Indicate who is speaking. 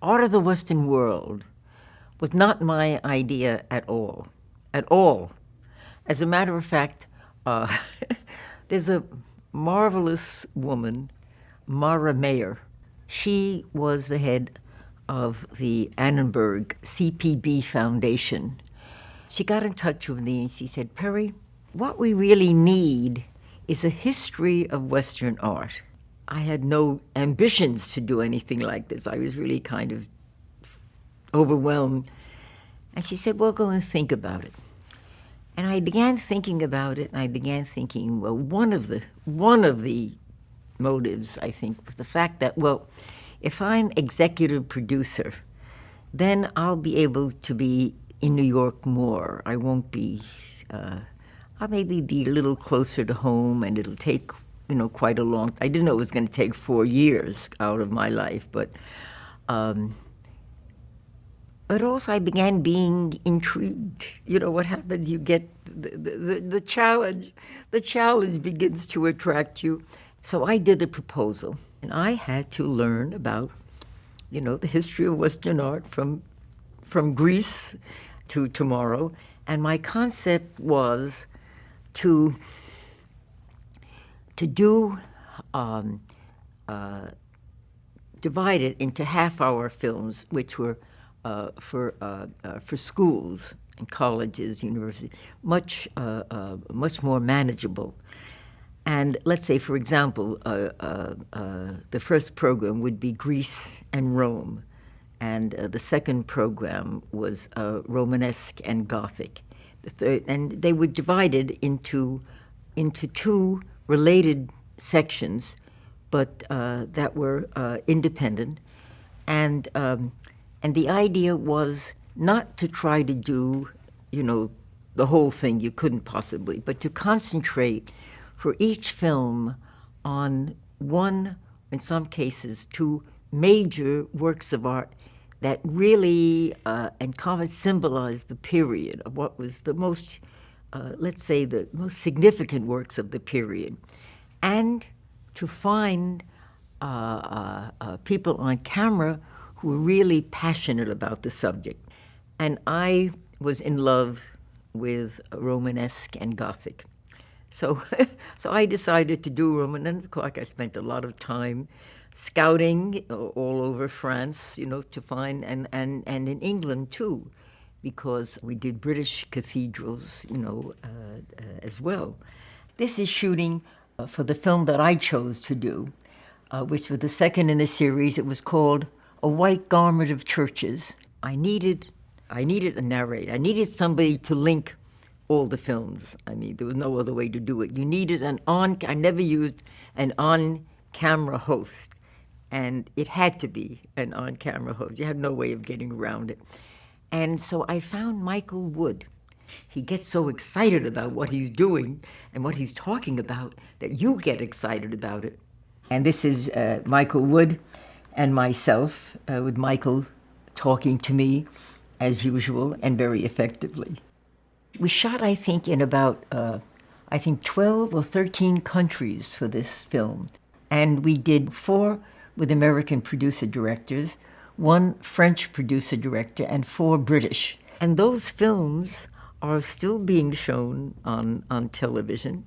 Speaker 1: Art of the Western World was not my idea at all. At all. As a matter of fact, uh, there's a marvelous woman, Mara Mayer. She was the head of the Annenberg CPB Foundation. She got in touch with me and she said, Perry, what we really need is a history of Western art. I had no ambitions to do anything like this. I was really kind of overwhelmed. And she said, well, go and think about it. And I began thinking about it, and I began thinking, well, one of the motives, I think, was the fact that, well, if I'm executive producer, then I'll be able to be in New York more. I won't be, I'll maybe be a little closer to home, and it'll take, quite a long, I didn't know it was going to take 4 years out of my life, but also I began being intrigued. You know what happens? You get the challenge. The challenge begins to attract you. So I did the proposal, and I had to learn about, the history of Western art from Greece to tomorrow. And my concept was to do divide it into half-hour films, which were for schools and colleges, universities, much more manageable. And let's say, for example, the first program would be Greece and Rome, and the second program was Romanesque and Gothic. The third, and they were divided into two related sections, but that were independent, and the idea was not to try to do, the whole thing. You couldn't possibly, but to concentrate for each film on one, in some cases, two major works of art that really and common symbolized the period of what was the most, let's say, the most significant works of the period, and to find people on camera who were really passionate about the subject. And I was in love with Romanesque and Gothic. So I decided to do Roman, and of course I spent a lot of time scouting all over France, to find, and in England too, because we did British cathedrals, as well. This is shooting for the film that I chose to do, which was the second in a series. It was called A White Garment of Churches. I needed a narrator. I needed somebody to link all the films. I mean, there was no other way to do it. You needed I never used an on-camera host, and it had to be an on-camera host. You had no way of getting around it. And so I found Michael Wood. He gets so excited about what he's doing and what he's talking about that you get excited about it. And this is Michael Wood and myself, with Michael talking to me as usual and very effectively. We shot, I think, in about, 12 or 13 countries for this film. And we did 4 with American producer-directors, 1 French producer-director, and 4 British. And those films are still being shown on television.